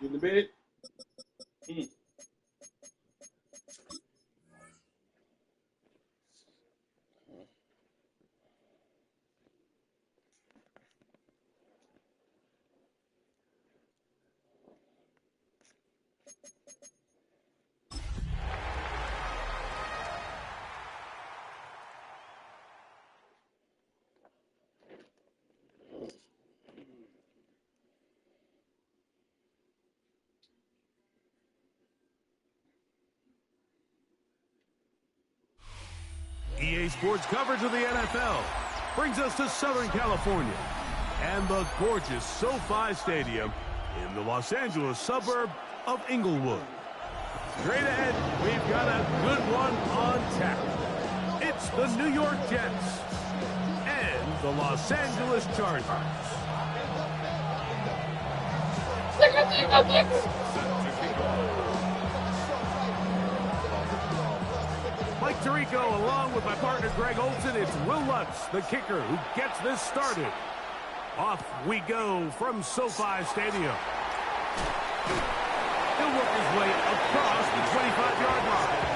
In the bed. EA Sports coverage of the NFL brings us to Southern California and the gorgeous SoFi Stadium in the Los Angeles suburb of Inglewood. Straight ahead, we've got a good one on tap. It's the New York Jets and the Los Angeles Chargers. Mike Tirico, along with my partner Greg Olson, it's Will Lutz, the kicker, who gets this started. Off we go from SoFi Stadium. He'll work his way across the 25-yard line.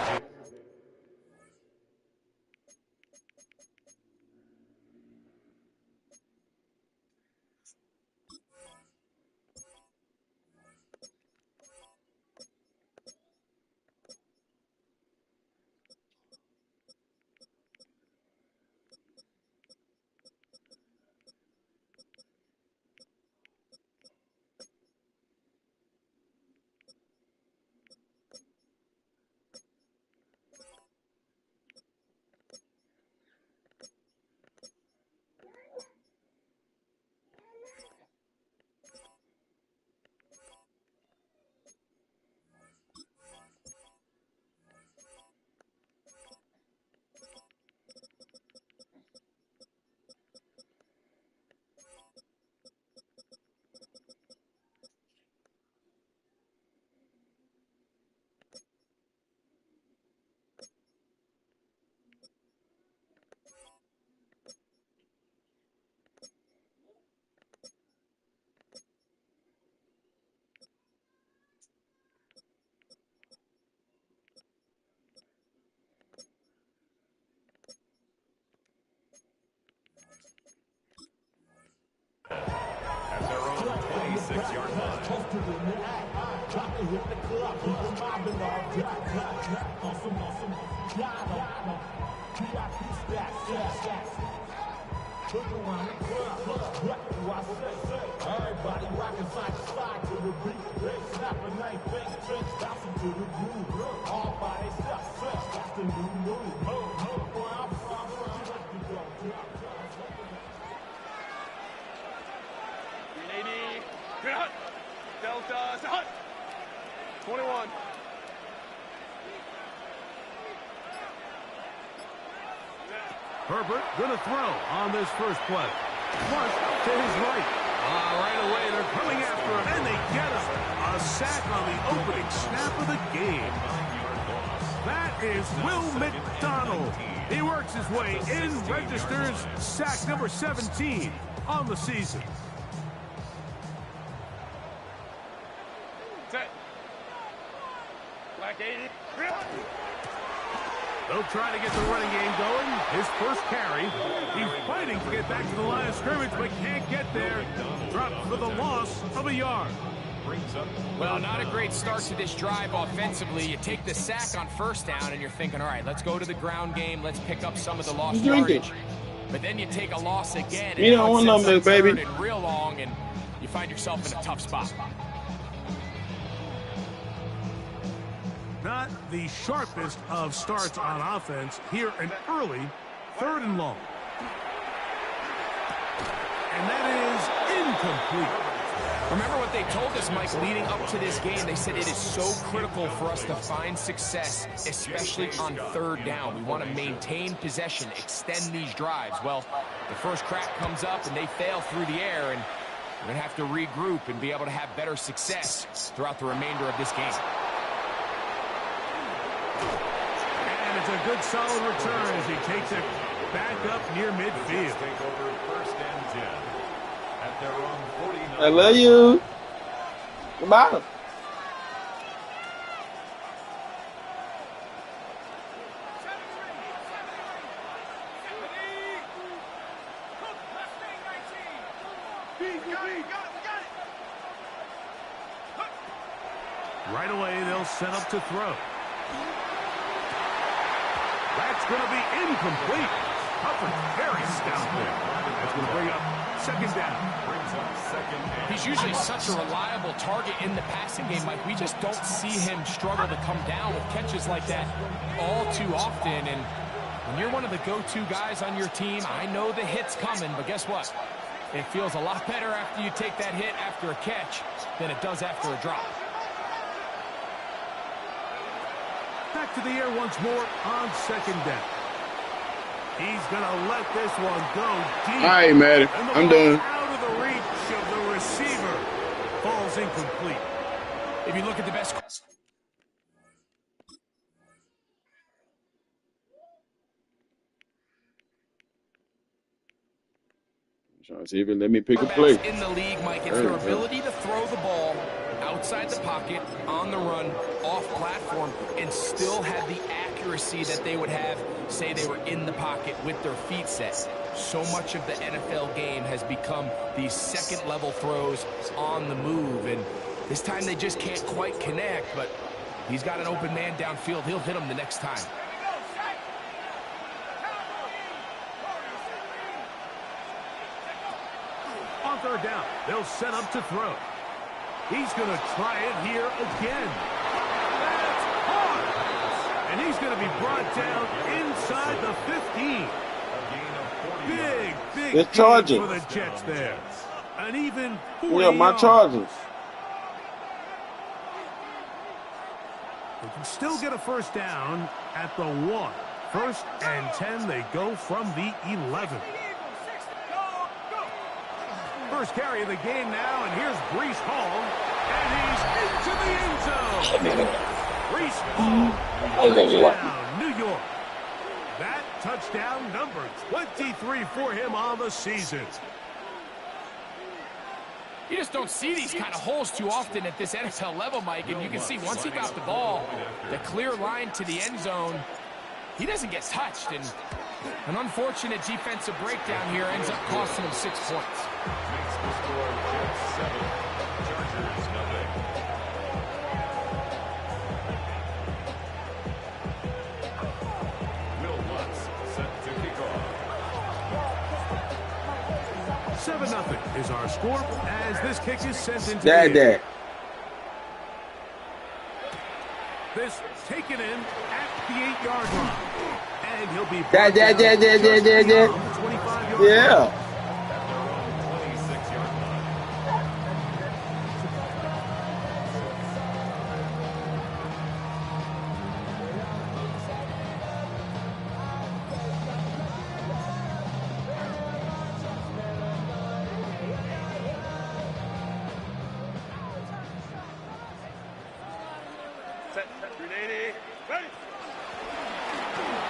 At their own 26-yard line. Everybody rocking side to side to the beat. They snapping, they bang, tricks, bouncing to the groove. All by themselves, that's the new move. Where I'm from, let me go. 380. Good hunt. Delta, hunt. 21. Herbert gonna throw on this first play. Flush to his right. Right away, they're coming after him, and they get him. A sack on the opening snap of the game. That is Will McDonald. He works his way in, registers sack number 17 on the season. Set. Black 80. They'll try to get the running game going. His first carry. He's fighting to get back to the line of scrimmage, but can't get there. Dropped for the loss of a yard. Well, not a great start to this drive offensively. You take the sack on first down, and you're thinking, all right, let's go to the ground game. Let's pick up some of the lost yardage. but then you take a loss again, and You don't want no milk, baby. and real long, and you find yourself in a tough spot. Not the sharpest of starts on offense. Here an early 3rd and long. And that is incomplete. Remember what they told us, Mike, leading up to this game. They said it is so critical for us to find success, especially on 3rd down. We want to maintain possession, extend these drives. Well, the first crack comes up and they fail through the air, and we're going to have to regroup and be able to have better success throughout the remainder of this game. And it's a good solid return as he takes it back up near midfield. Take over 1st and 10 at their own 49. I love you. Goodbye. Right away, they'll set up to throw. That's going to be incomplete. Hufford very stout there. That's going to bring up 2nd down. He's usually such a reliable target in the passing game, Mike. We just don't see him struggle to come down with catches like that all too often. And when you're one of the go-to guys on your team, I know the hit's coming, but guess what? It feels a lot better after you take that hit after a catch than it does after a drop. Back to the air once more on 2nd down. He's going to let this one go deep. All right, man. I'm done. Out of the reach of the receiver. Falls incomplete. If you look at the best... Trying to see if it let me pick a play. in the league, Mike, it's their ability to throw the ball outside the pocket, on the run, off platform, and still have the accuracy that they would have, say they were in the pocket with their feet set. So much of the NFL game has become these second-level throws on the move, and this time they just can't quite connect, but he's got an open man downfield. He'll hit him the next time. On 3rd down, they'll set up to throw. He's going to try it here again. That's hard. And he's going to be brought down inside the 15. Big Good charges for the Jets there. An even 40 Yeah, my yards. Chargers. They can still get a 1st down at the 1. 1st and 10, they go from the 11. First carry of the game now, and here's Breece Hall, and he's into the end zone. Breece Hall, touchdown, New York. That touchdown number 23 for him on the season. You just don't see these kind of holes too often at this NFL level, Mike, and you can see once he got the ball, the clear line to the end zone, he doesn't get touched, and an unfortunate defensive breakdown here ends up costing him 6 points. Makes the score Jets 7, Chargers nothing. Will Lutz set to kick off. 7-0 is our score as this kick is sent into the air. Dad. This taken in at the 8-yard line. And he'll be Dad. Yeah.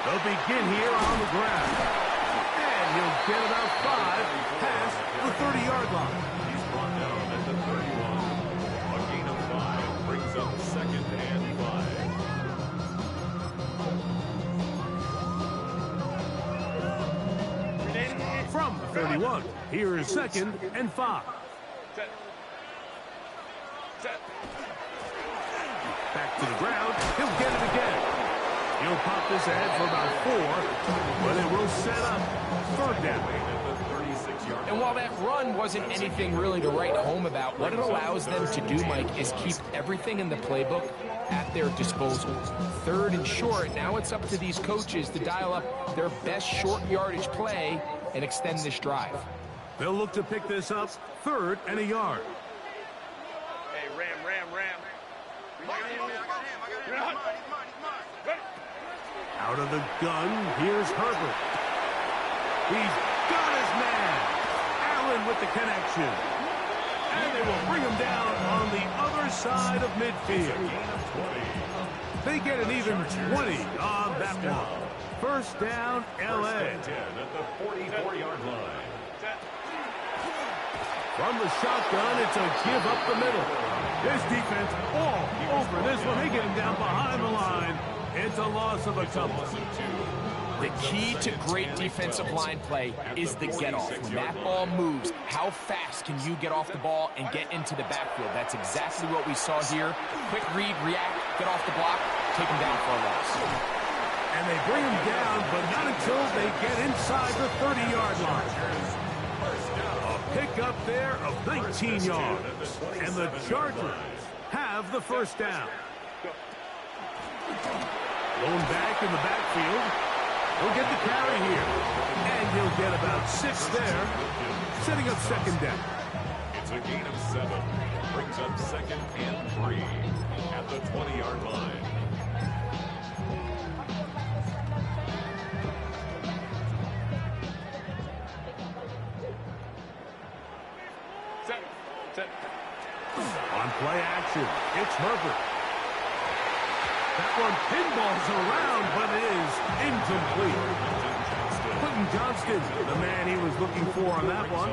They'll begin here on the ground. And he'll get about 5 past the 30-yard line. He's brought down at the 31. A gain of 5 brings up 2nd and 5. From the 31, here is 2nd and 5. Back to the ground. He'll get it again. He'll pop this ahead for about 4, but it will set up 3rd down. And while that run wasn't anything really to write home about, what it allows them to do, Mike, is keep everything in the playbook at their disposal. 3rd and short, now it's up to these coaches to dial up their best short yardage play and extend this drive. They'll look to pick this up 3rd and a yard. Hey, Ram. Out of the gun, here's Herbert. He's got his man. Allen with the connection. And they will bring him down on the other side of midfield. They get an even 20 on that one. 1st down, L.A. At the 44-yard line. From the shotgun, it's a give up the middle. This defense all over this one. They get him down behind the line. It's a loss of a couple. The key to great defensive line play is the get-off. When that ball moves, how fast can you get off the ball and get into the backfield? That's exactly what we saw here. Quick read, react, get off the block, take him down for a loss. And they bring him down, but not until they get inside the 30-yard line. A pickup there of 19 yards. And the Chargers have the 1st down. Thrown back in the backfield. He'll get the carry here. And he'll get about 6 there, setting up 2nd down. It's a gain of 7. Brings up 2nd and 3 at the 20-yard line. Set. On play action, it's Herbert. That one pinballs around, but it is incomplete. Quentin Johnston, the man he was looking for on that one.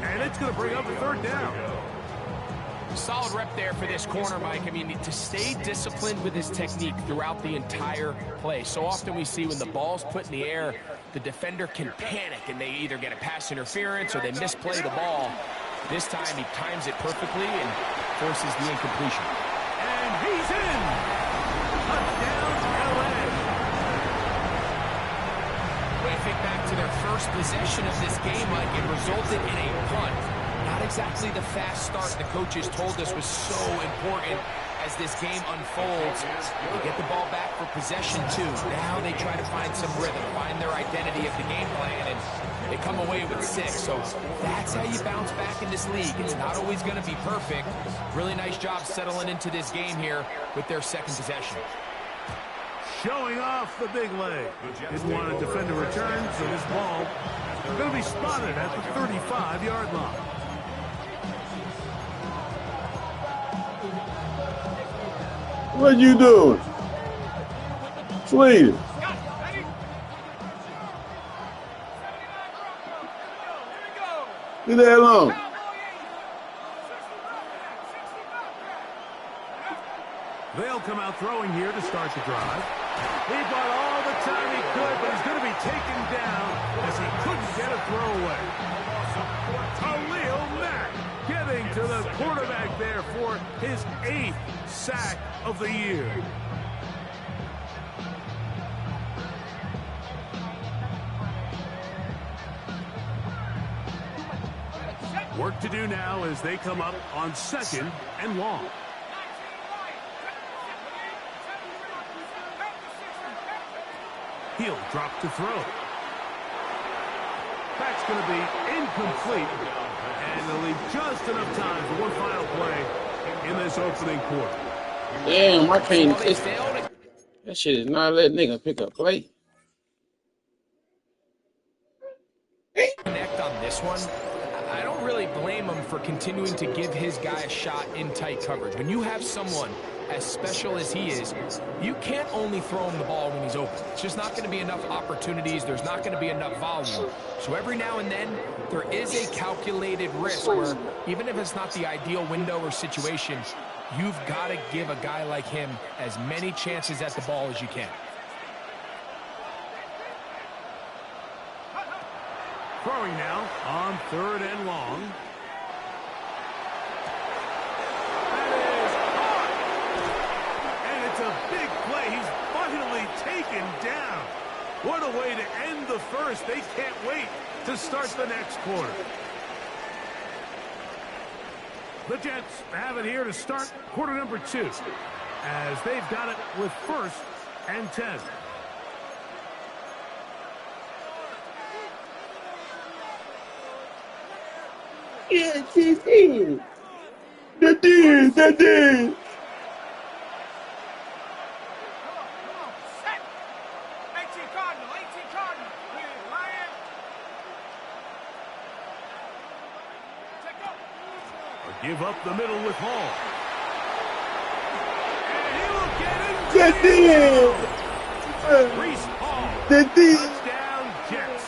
And it's going to bring up 3rd down. Solid rep there for this corner, Mike. I mean, to stay disciplined with his technique throughout the entire play. So often we see when the ball's put in the air, the defender can panic, and they either get a pass interference or they misplay the ball. This time he times it perfectly and forces the incompletion. And he's in! Touchdown, L.A. When I think back to their first possession of this game, Mike, it resulted in a punt. Not exactly the fast start the coaches told us was so important as this game unfolds. They get the ball back for possession, too. Now they try to find some rhythm, find their identity of the game plan, and they come away with 6. So that's how you bounce back in this league. It's not always going to be perfect. Really nice job settling into this game here with their 2nd possession. Showing off the big leg. Didn't want to defend a return, so this ball is going to be spotted at the 35-yard line. What you doing? Sweetie. Leave that alone. They'll come out throwing here to start the drive. He bought all the time he could, but he's going to be taken down as he couldn't get a throwaway. Khalil Mack getting to the quarterback there for his 8th sack of the year. Work to do now as they come up on 2nd and long. He'll drop to throw. That's going to be incomplete. And they'll leave just enough time for one final play in this opening quarter. Damn, I can't. That shit is not letting nigga pick up play. Connect on this one. I don't really blame him for continuing to give his guy a shot in tight coverage. When you have someone as special as he is, you can't only throw him the ball when he's open. It's just not going to be enough opportunities. There's not going to be enough volume. So every now and then, there is a calculated risk where even if it's not the ideal window or situation, you've got to give a guy like him as many chances at the ball as you can. Throwing now on 3rd and long. That is hard. And it's a big play. He's finally taken down. What a way to end the first. They can't wait to start the next quarter. The Jets have it here to start quarter number 2, as they've got it with 1st and 10. Yes, it is. That is. Come on, set. 18 Cardinal. Lion. Take up. Give up the middle with Hall. And he will get it. Breece Hall. Touchdown, Jets.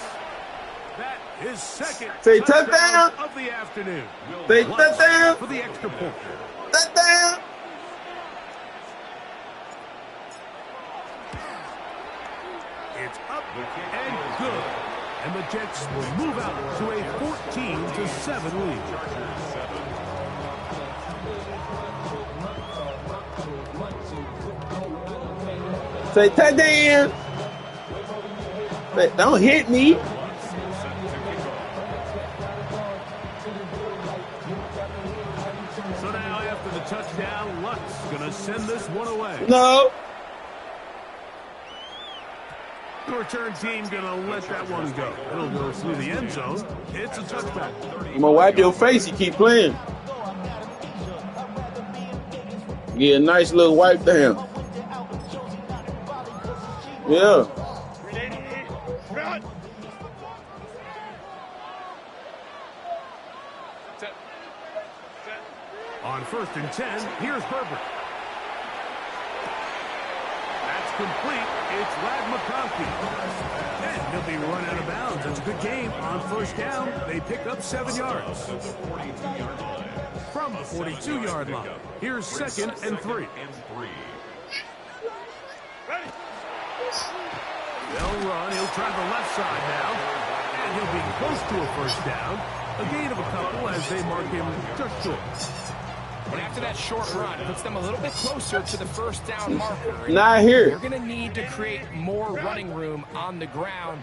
That is second Say touchdown of the afternoon. Say touchdown for the extra point. Touchdown. It's up and good. And the Jets will move out to a 14-7 lead. Say touchdown. Don't hit me. So now after the touchdown, Luck's going to send this one away. No. The return team going to let that one go. It'll go through the end zone. It's a touchback. I'm gonna wipe your face. You keep playing. Get a nice little wipe down. Yeah. On 1st and 10, here's Herbert. That's complete. It's Ladd McConkey. And he'll be run out of bounds. It's a good game. On 1st down, they pick up 7 yards. From the 42-yard line, here's 2nd and 3. They'll run. He'll try the left side now. And he'll be close to a 1st down. A gain of a couple as they mark him just short. And after that short run, it puts them a little bit closer to the 1st down marker. Not here. They're going to need to create more running room on the ground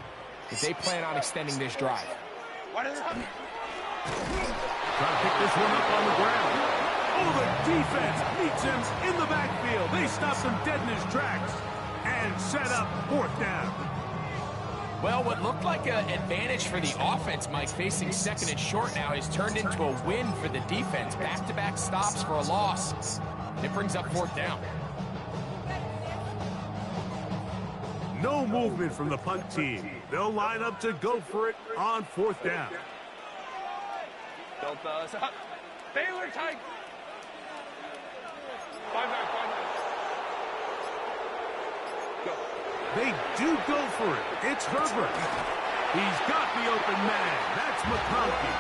if they plan on extending this drive. Try to pick this one up on the ground. Oh, the defense meets him in the backfield. They stop him dead in his tracks and set up 4th down. Well, what looked like an advantage for the offense, Mike, facing 2nd and short now, has turned into a win for the defense. Back-to-back stops for a loss. And it brings up 4th down. No movement from the punt team. They'll line up to go for it on 4th down. Don't stop. Baylor tight. 5 yards. Go. They do go for it. It's Herbert. He's got the open man. That's McConkey.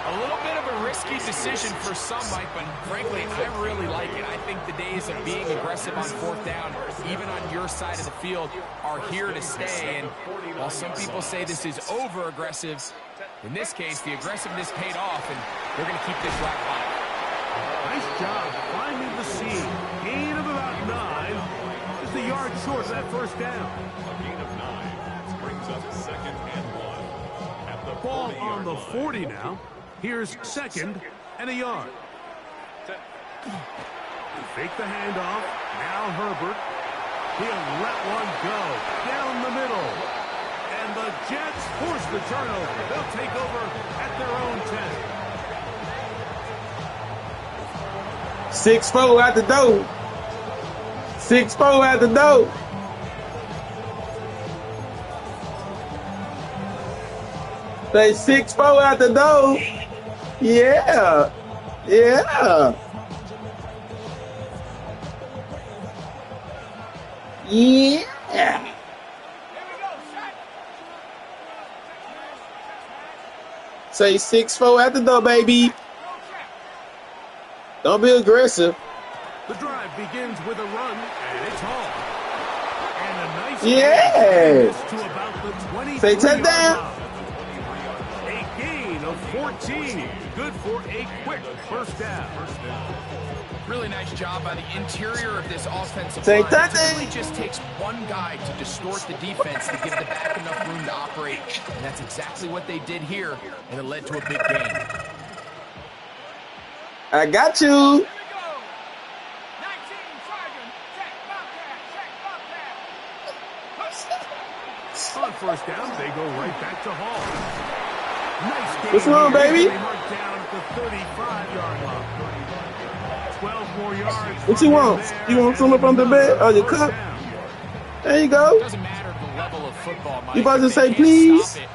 A little bit of a risky decision for some, Mike, but frankly, I really like it. I think the days of being aggressive on 4th down, even on your side of the field, are here to stay. And while some people say this is over-aggressive, in this case, the aggressiveness paid off, and they're going to keep this drive alive. Nice job finding the seam. Gain of about 9. Just a yard short of that 1st down. A gain of 9 brings up 2nd and 1. At the Ball on the 40 40 now. Here's 2nd and a yard. Fake the handoff. Now Herbert. He'll let one go down the middle. And the Jets force the turnover. They'll take over at their own 10. 6-4 out the door. 6-4 out the door. Say 6-4 out the door. Yeah. Yeah. Yeah. Say 6-4 at the door, baby. Don't be aggressive. The drive begins with a run, and it's Hall. And a nice Yeah. to about the 23 Say touchdown. A gain of 14. Good for a quick first down. Really nice job by the interior of this offensive Take line. that It really thing. just takes one guy to distort the defense to give the back enough room to operate. And that's exactly what they did here, and it led to a big gain. I got you. Here we go. 19 Sergeant. Check Bobcat. On first down, they go right back to Hall. Nice game. What's wrong, here. baby? They mark down at the 35-yard line. 12 more yards. What you want? You want some up on the bed or your cup? There you It go. doesn't matter the level of football, Mike. You about to If they say can't please? stop it,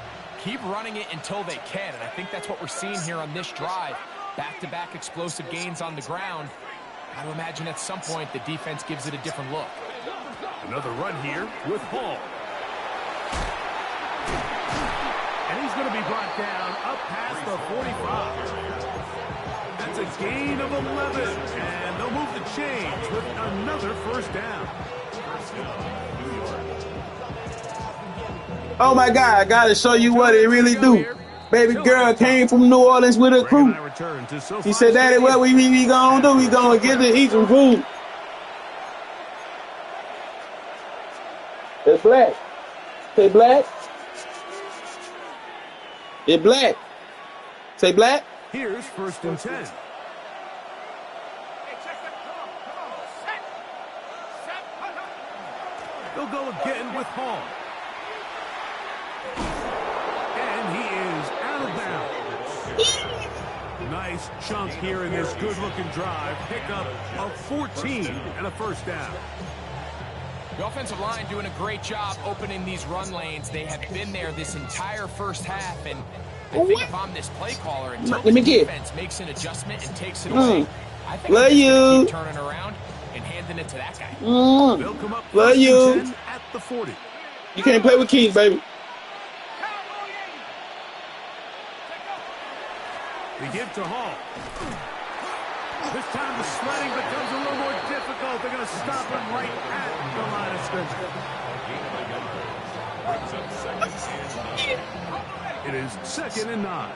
keep running it until they can, and I think that's what we're seeing here on this drive. Back-to-back explosive gains on the ground. I would imagine at some point the defense gives it a different look. Another run here with Hall. And he's going to be brought down up past the 45. That's a gain of 11. And they'll move the chains with another first down. Oh my God, I gotta show you what it really do. Baby girl came from New Orleans with her crew. She said, Daddy, what we gonna do? We gonna get to eat some food. It's black. Say black. It's black. Say black. Here's first and 10. Hey, check that. Come on. Set. They'll go again with Hall. And he is out of bounds. Nice chunk here in this good-looking drive. Pick up of 14 and a first down. The offensive line doing a great job opening these run lanes. They have been there this entire first half, and I think if I'm this play caller, until Let me the get. defense makes an adjustment and takes it away, I think Love I'm just gonna you. keep turning around and handing it to that guy. They'll come up Love first you. and 10 at the 40. You can't play with keys, baby. They give to Hall. This time the sledding becomes a little more difficult. They're going to stop him right at the line of scrimmage. It is 2nd and 9.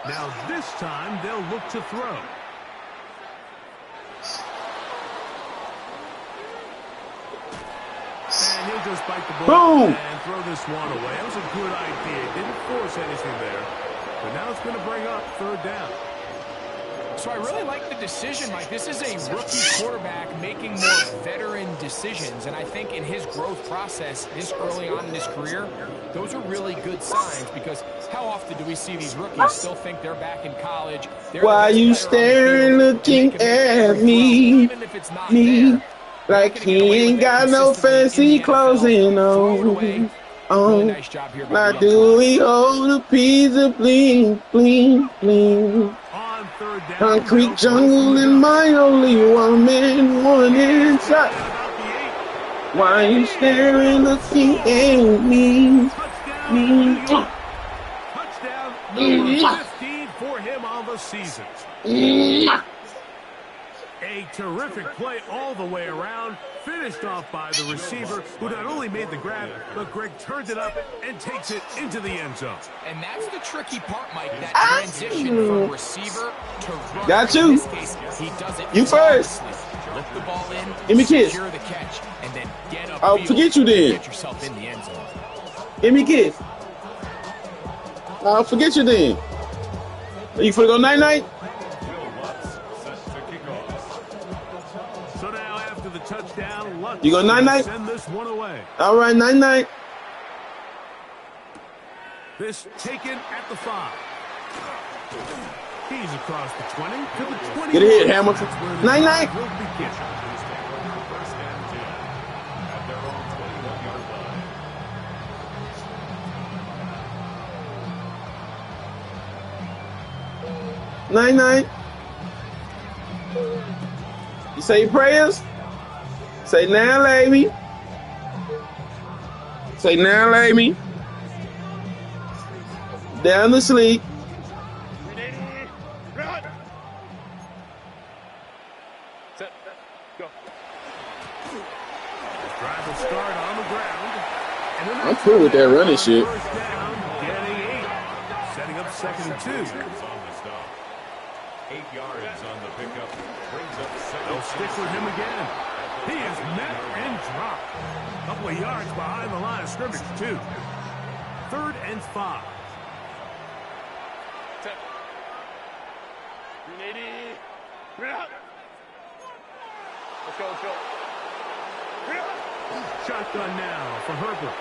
Now this time they'll look to throw. And he'll just bite the ball Boom. and throw this one away. That was a good idea. Didn't force anything there. But now it's going to bring up 3rd down. So I really like the decision, Mike. This is a rookie quarterback making more veteran decisions, and I think in his growth process this early on in his career, those are really good signs, because how often do we see these rookies still think they're back in college? They're Why the you best player on the staring, field, looking and they can make at every throw, me? even if it's not Me. there. Like he ain't got no fancy clothing on. Really nice job here by Like the young do we hold a piece of bling, bling, bling. On 3rd down. Concrete jungle and my only woman, one inside. Why you staring, looking at me? Me. Touchdown number 15 for him on the season. A terrific play all the way around, finished off by the receiver, who not only made the grab, but Greg turned it up and takes it into the end zone. And that's the tricky part, Mike, that transition from receiver to runner. Got you. In this case, he does it You first. flawlessly. Lift the ball in, Give me a kiss. secure the catch, and then get up. I'll forget you then. Get yourself in the end zone. Give me a kiss. I'll forget you then. You finna go night-night? So now after the touchdown, Lutz You go night-night? send this one away. All right, night-night. This taken at the 5. He's across the 20 to the 20. Get ahead, Hamilton. Night-night. Will begin. First and 10 at their own 21-yard line. Night-night. You say your prayers? Say now, lady. Say now, lady. Down to sleep. Set. Go. Drive will start on the ground. And I'm cool with that running shit. First down, getting 8. Setting up 2nd and 2. On the stop. 8 yards on the pickup. Brings up second. They'll stick with him again. He is met and dropped. A couple of yards behind the line of scrimmage, too. 3rd and 5. Set. 380. Bring it out. Let's go, let's go. Bring it out. Shotgun now for Herbert.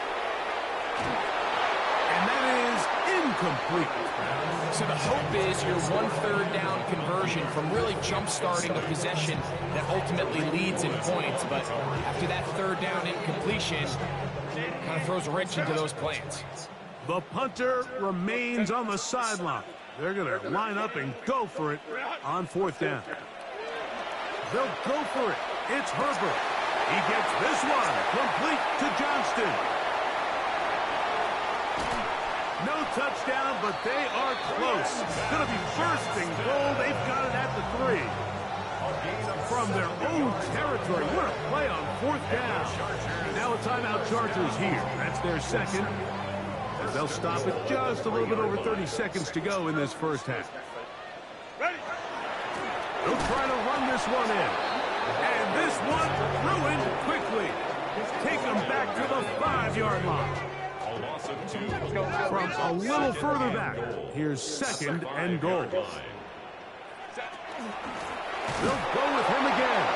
And that is incomplete. So the hope is your 1 3rd down conversion from really jump-starting a possession that ultimately leads in points. But after that 3rd down incompletion, kind of throws a wrench into those plans. The punter remains on the sideline. They're going to line up and go for it on 4th down. They'll go for it. It's Herbert. He gets this one complete to Johnston. No touchdown, but they are close. Going to be first and goal. They've got it at the 3. From their own territory. What a play on 4th down. Now a timeout Chargers here. That's their 2nd. As they'll stop it just a little bit over 30 seconds to go in this first half. They'll try to run this one in. And this one ruined quickly. Take them back to the 5-yard line. A loss of 2. From a little further back, here's 2nd and goal. They'll go with him again.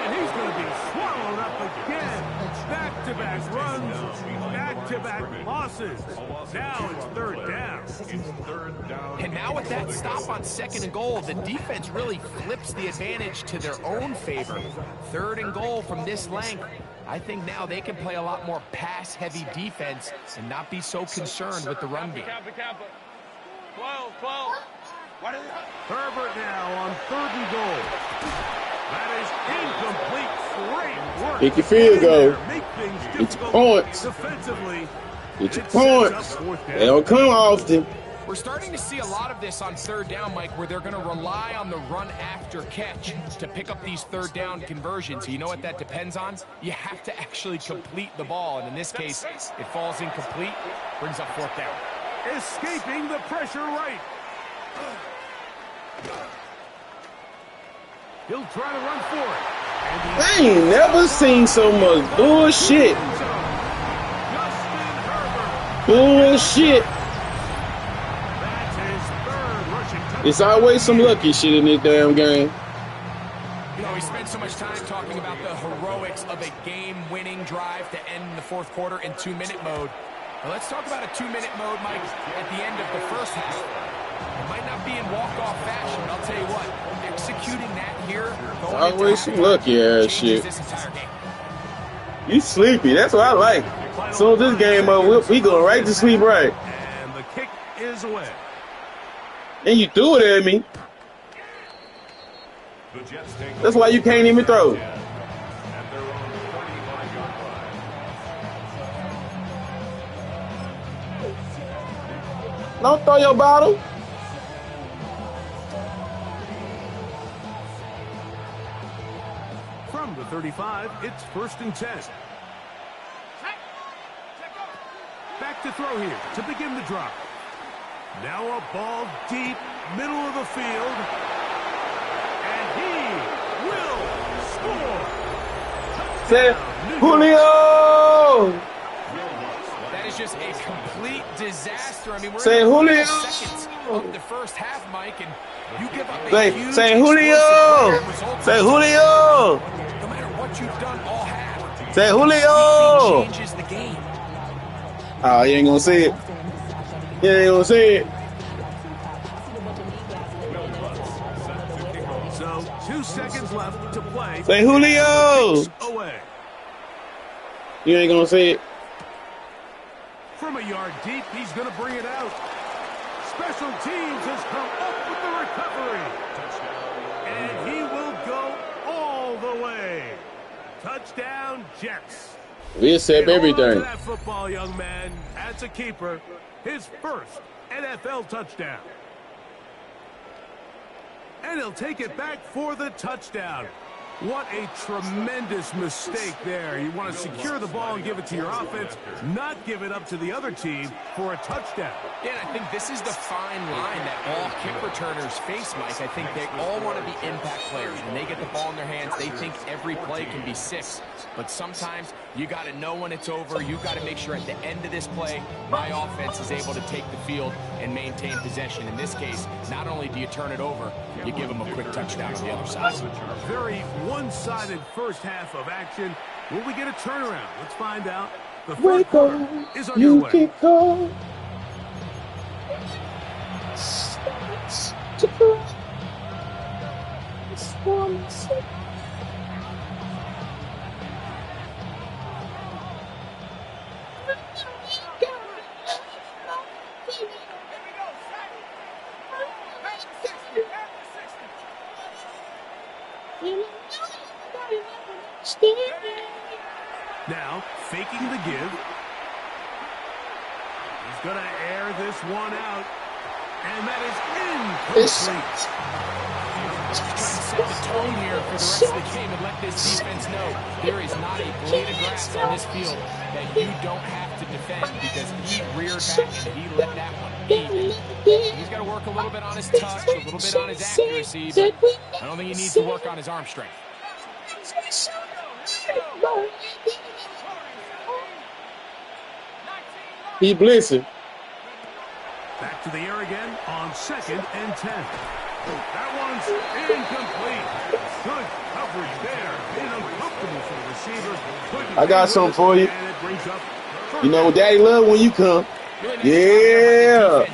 And he's going to be swallowed up again. Back-to-back runs, back-to-back losses. Now it's 3rd down. It's 3rd down. And now with that stop on 2nd and goal, the defense really flips the advantage to their own favor. 3rd and goal from this length. I think now they can play a lot more pass-heavy defense and not be so concerned with the run game. 12. Herbert now on 3rd and goal. That is incomplete. Great work. Kick your field goal. Make things Get your difficult points. defensively. Get your It sets up points. 4th down. They don't come often. We're starting to see a lot of this on 3rd down, Mike, where they're going to rely on the run after catch to pick up these 3rd down conversions. You know what that depends on? You have to actually complete the ball, and in this case, it falls incomplete, brings up 4th down. Escaping the pressure right. He'll try to run for it. And he I ain't never seen so much bullshit. Justin Herbert. Bullshit. That's his 3rd rushing touchdown. It's always some lucky shit in this damn game. You know, we spent so much time talking about the heroics of a game-winning drive to end the 4th quarter in 2-minute mode. Well, let's talk about a 2-minute mode, Mike, at the end of the first half. It might not be in walk-off fashion, but I'll tell you what, executing that here, going Always some into lucky ass changes shit. this entire game. You sleepy. That's what I like. As soon as this game over, we going right to sleep right. And the kick is away. And you threw it at me. The Jets take That's why you can't even throw. at their own 35-yard line. Don't throw your bottle. From the 35, it's 1st and 10. Back to throw here to begin the drive. Now a ball deep, middle of the field. And he will score. Say, Julio. That is just a complete disaster. I mean, we're Say in the Julio. final seconds of the first half, Mike, and you give up a huge Say Julio. explosive result. Say Julio. No matter what you've done all half, Say Julio. it changes the game. Oh, you ain't gonna see it. You ain't gonna see it. So 2 seconds left to play. Say Julio. Away. You ain't gonna see it. From a yard deep, he's going to bring it out. Special teams has come up with the recovery. And he will go all the way. Touchdown, Jets. We accept And hold on to everything. that football, young man. That's a keeper. His first NFL touchdown. And he'll take it back for the touchdown. What a tremendous mistake there. You want to secure the ball and give it to your offense, not give it up to the other team for a touchdown. Yeah, and I think this is the fine line that all kick returners face, Mike. I think they all want to be impact players. When they get the ball in their hands, they think every play can be 6. But sometimes you got to know when it's over. You got to make sure at the end of this play, my offense is able to take the field and maintain possession. In this case, not only do you turn it over, you give them a quick touchdown on the other side. A very one-sided first half of action. Will we get a turnaround? Let's find out. The first quarter is underway. You can go. Now, faking the give. He's going to air this one out. And that is incomplete. Trying to set the tone here for the rest of the game and let this defense know there is not a blade of grass on this field that you don't have to defend, because he reared back and he let that one be. He's got to work a little bit on his touch, a little bit on his accuracy, but I don't think he needs to work on his arm strength. He blitzing. Back to the air again on 2nd and 10. That one's incomplete. Good coverage there. Being uncomfortable for the receiver. I got something for you. You know what Daddy love when you come. Yeah.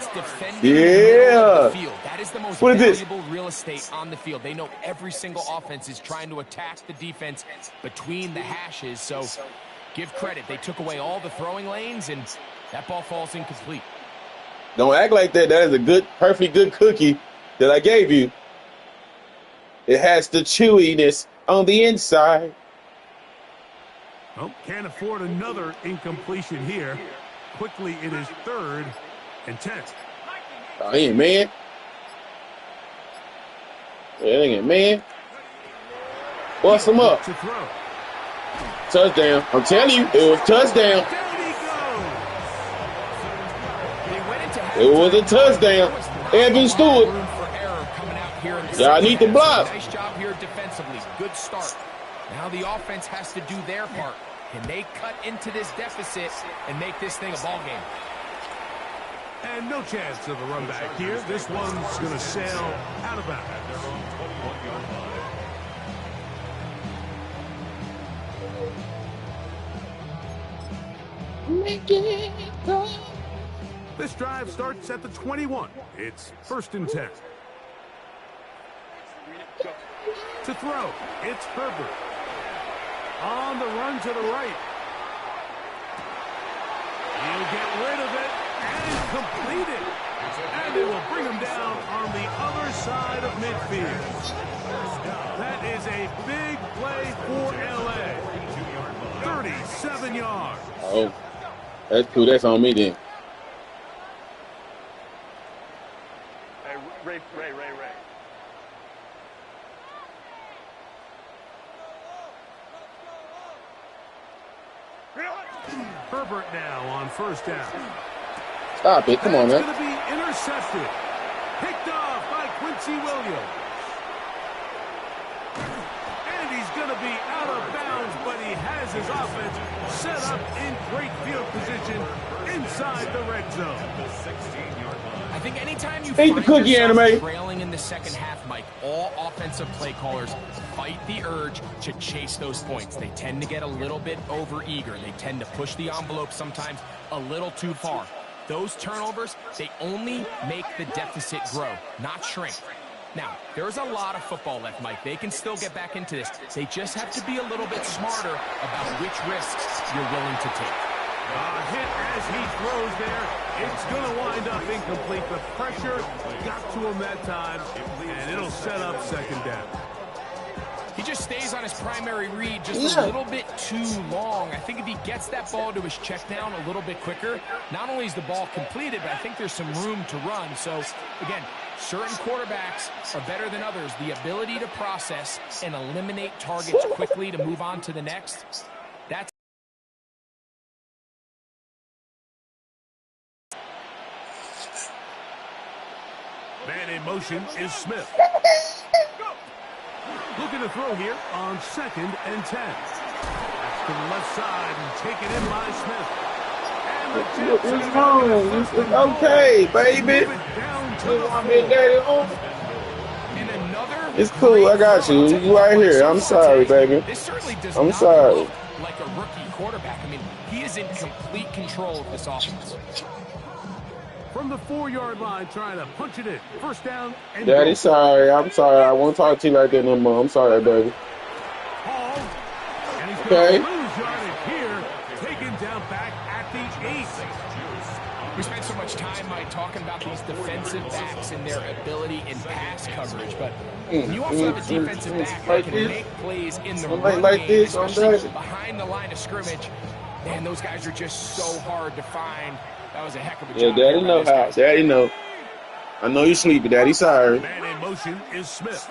Yeah. That is the most What is this? valuable real estate on the field. They know every single offense is trying to attack the defense between the hashes. So give credit. They took away all the throwing lanes, and that ball falls incomplete. Don't act like that. That is a good, perfectly good cookie that I gave you. It has the chewiness on the inside. Oh, can't afford another incompletion here. Quickly, it is 3rd and 10. Oh, he ain't man. Yeah, ain't man. Bust him up. To throw. Touchdown. I'm telling you, it was touchdown. It was a touchdown. Evan Stewart. Y'all need to block. Nice job here defensively. Good start. Now the offense has to do their part. Can they cut into this deficit and make this thing a ball game? And no chance of a run back here. This one's going to sail out of bounds. This drive starts at the 21. It's 1st and 10. To throw, it's Herbert. On the run to the right. He'll get rid of it and complete it. And it will bring him down on the other side of midfield. That is a big play for LA. 37 yards. Oh, that's cool. That's on me then. Ray. Herbert now on 1st down. Stop it. Come on, That's man. going to be intercepted. Picked off by Quincy Williams. And he's going to be out of bounds, but he has his offense set up in great field position inside the red zone. I think anytime you Eat the find cookie, yourself anime. trailing in the second half, Mike, all offensive play callers fight the urge to chase those points. They tend to get a little bit over-eager. They tend to push the envelope sometimes a little too far. Those turnovers, they only make the deficit grow, not shrink. Now, there's a lot of football left, Mike. They can still get back into this. They just have to be a little bit smarter about which risks you're willing to take. Hit as he throws there. It's going to wind up incomplete. The pressure got to him that time, and it'll set up 2nd down. He just stays on his primary read just a little bit too long. I think if he gets that ball to his check down a little bit quicker, not only is the ball completed, but I think there's some room to run. So, again, certain quarterbacks are better than others. The ability to process and eliminate targets quickly to move on to the next, that's Man in motion is Smith. Looking to throw here on 2nd and 10. That's to the left side and taken in by Smith. And the What's wrong? It's okay, baby. It's cool. I got you. You right here. I'm sorry, baby. This certainly does I'm not sorry. look like a rookie quarterback. I mean, he is in complete control of this offense. From the 4-yard line, trying to punch it in. First down and Daddy, sorry. I'm sorry. I won't talk to you like that no more. I'm sorry, baby. Paul. And he's Okay. going to lose yardage here. Taken down back at the 8. We spent so much time, Mike, talking about these defensive backs and their ability in pass coverage, but you also have a defensive back that can make plays in the run like game, this, especially behind the line of scrimmage. Man, those guys are just so hard to find. That was a heck of a job. Yeah, Daddy know how. Daddy know. I know you sleepy, Daddy. Sorry. Man in motion is Smith.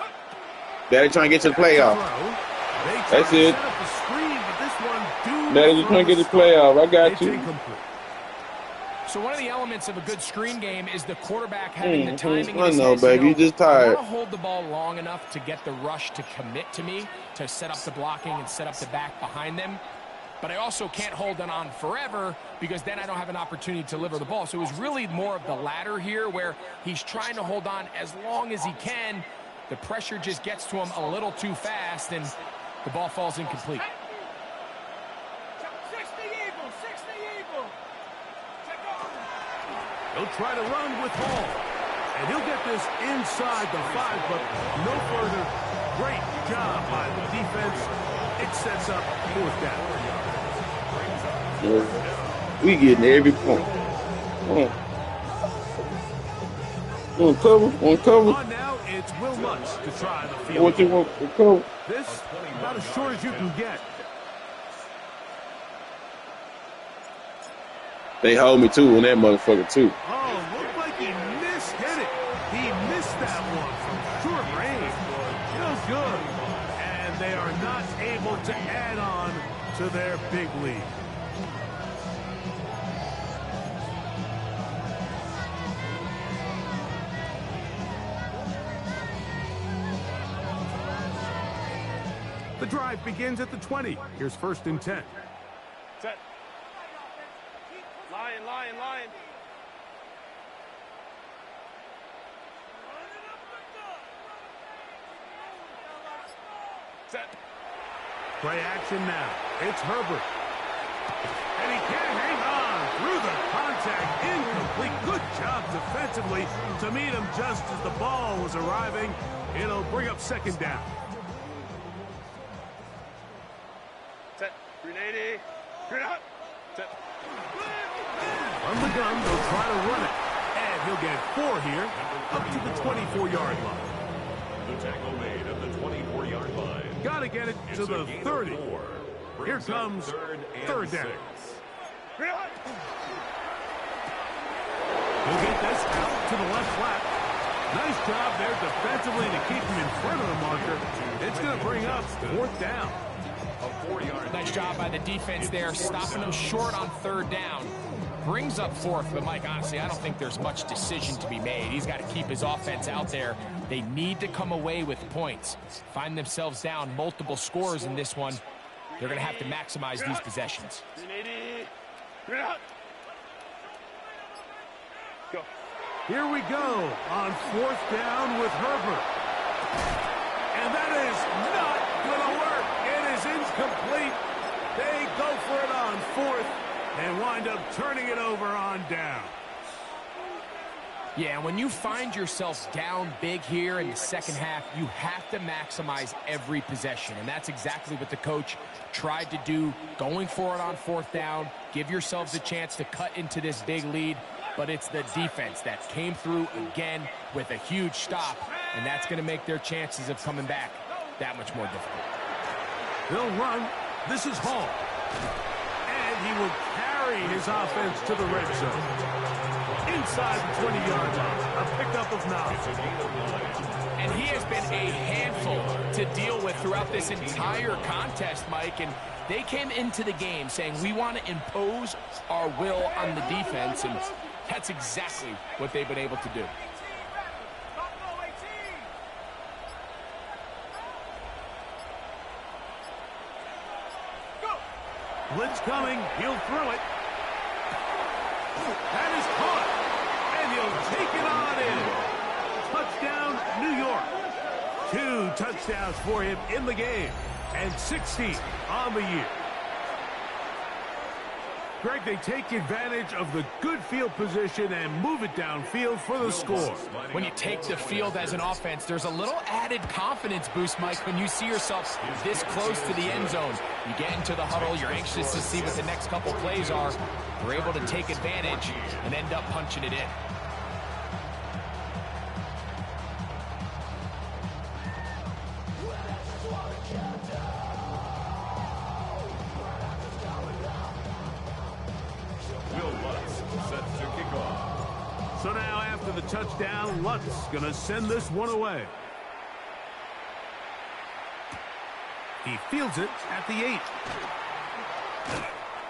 Daddy trying to get to the playoff. That's it. Daddy just trying to get to the playoff. I got you. So one of the elements of a good screen game is the quarterback having the timing. I know, baby. You just tired. I want to hold the ball long enough to get the rush to commit to me, to set up the blocking and set up the back behind them. But I also can't hold it on forever because then I don't have an opportunity to deliver the ball. So it was really more of the latter here where he's trying to hold on as long as he can. The pressure just gets to him a little too fast, and the ball falls incomplete. 60 Eagles, 60 Eagles. He'll try to run with Hall. And he'll get this inside the 5, but no further. Great job by the defense. It sets up 4th down. Yeah. We getting every point. Want to cover? Want to cover? On now, it's Will Lutz to try the field. What you want to cover? This, about as short as you can get. They hold me too on that motherfucker too. Oh, looked like he mishit it. He missed that one from short range. No good. And they are not able to add on to their big lead. The drive begins at the 20. Here's 1st and 10. Set. Lion, lion, lion. Set. Play action now. It's Herbert. And he can't hang on through the contact. Incomplete. Good job defensively to meet him just as the ball was arriving. It'll bring up 2nd down. Set. Grenade. Grenade. Set. From the gun, they'll try to run it. And he'll get 4 here, up to the 24-yard line. The tackle made at the 24-yard line. Got to get it to the 30. Here comes 3rd down. Grenade. He'll get this out to the left flat. Nice job there defensively to keep him in front of the marker. It's going to bring up 4th down. Nice job by the defense there, stopping them short on 3rd down. Brings up 4th, but Mike, honestly, I don't think there's much decision to be made. He's got to keep his offense out there. They need to come away with points. Find themselves down multiple scores in this one. They're going to have to maximize these possessions. Grenade. Grenade. Go. Here we go on 4th down with Herbert. And that is not going to work. It is incomplete. They go for it on 4th and wind up turning it over on down. Yeah, when you find yourself down big here in the second half, you have to maximize every possession. And that's exactly what the coach tried to do, going for it on 4th down. Give yourselves a chance to cut into this big lead. But it's the defense that came through again with a huge stop, and that's going to make their chances of coming back that much more difficult. They'll run. This is Hall. And he will carry his offense to the red zone. Inside the 20-yard line. A pickup of 9. And he has been a handful to deal with throughout this entire contest, Mike. And they came into the game saying, we want to impose our will on the defense. And that's exactly what they've been able to do. Blitz coming. He'll throw it. That is caught. And he'll take it on in. Touchdown, New York. 2 touchdowns for him in the game. And 16 on the year. Greg, they take advantage of the good field position and move it downfield for the score. When you take the field as an offense, there's a little added confidence boost, Mike, when you see yourself this close to the end zone. You get into the huddle, you're anxious to see what the next couple plays are. You're able to take advantage and end up punching it in. So now after the touchdown, Lutz going to send this one away. He fields it at the 8.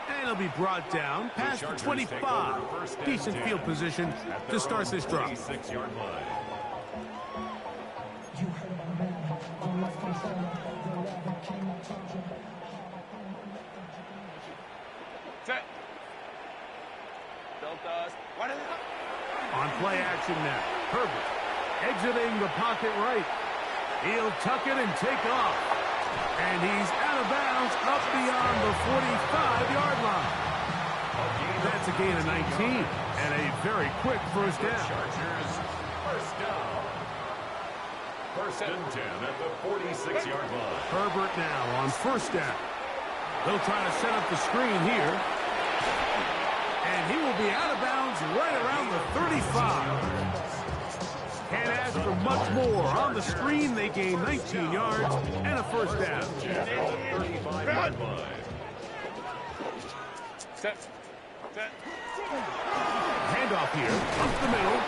And he'll be brought down past the 25. Decent field position to start this drive. Set. Built us. What is it? On play action now. Herbert exiting the pocket right. He'll tuck it and take off. And he's out of bounds up beyond the 45-yard line. That's a gain of 19 and a very quick first down. First down. First and 10 at the 46-yard line. Herbert now on first down. They'll try to set up the screen here. And he will be out of bounds right around the 35. Can't ask for much more. On the screen, they gain 19 yards and a first down. 35-yard line. Set. Handoff here, up the middle.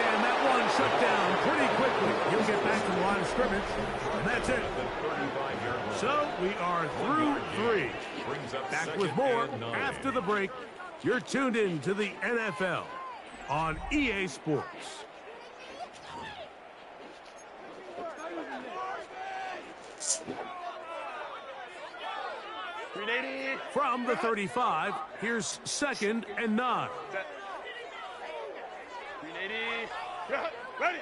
And that one shut down pretty quickly. He'll get back to the line of scrimmage. And that's it. So we are through 3. Back with more after the break. You're tuned in to the NFL on EA Sports. From the 35, here's 2nd and 9. Set. 380. Ready.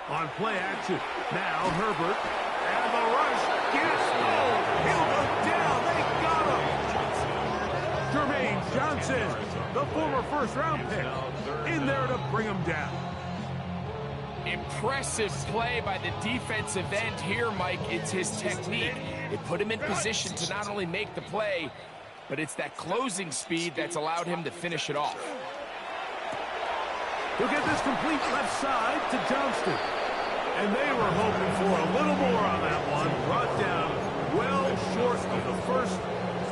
On play action, now Herbert, and the rush, yes, oh, he'll go down, they got him. Jermaine Johnson, the former first-round pick, in there to bring him down. Impressive play by the defensive end here, Mike. It's his technique. It put him in position to not only make the play, but it's that closing speed that's allowed him to finish it off. He'll get this complete left side to Johnston. And they were hoping for a little more on that one. Brought down well short of the first.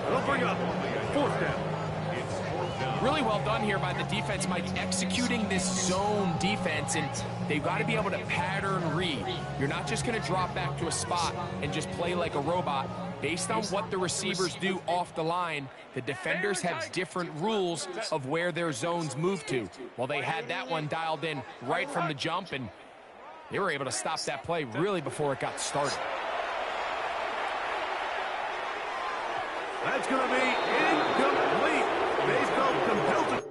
They'll bring up 4th down. Really well done here by the defense, Mike, executing this zone defense, and they've got to be able to pattern read. You're not just going to drop back to a spot and just play like a robot. Based on what the receivers do off the line, the defenders have different rules of where their zones move to. Well, they had that one dialed in right from the jump, and they were able to stop that play really before it got started. That's going to be incomplete. They felt compelled to.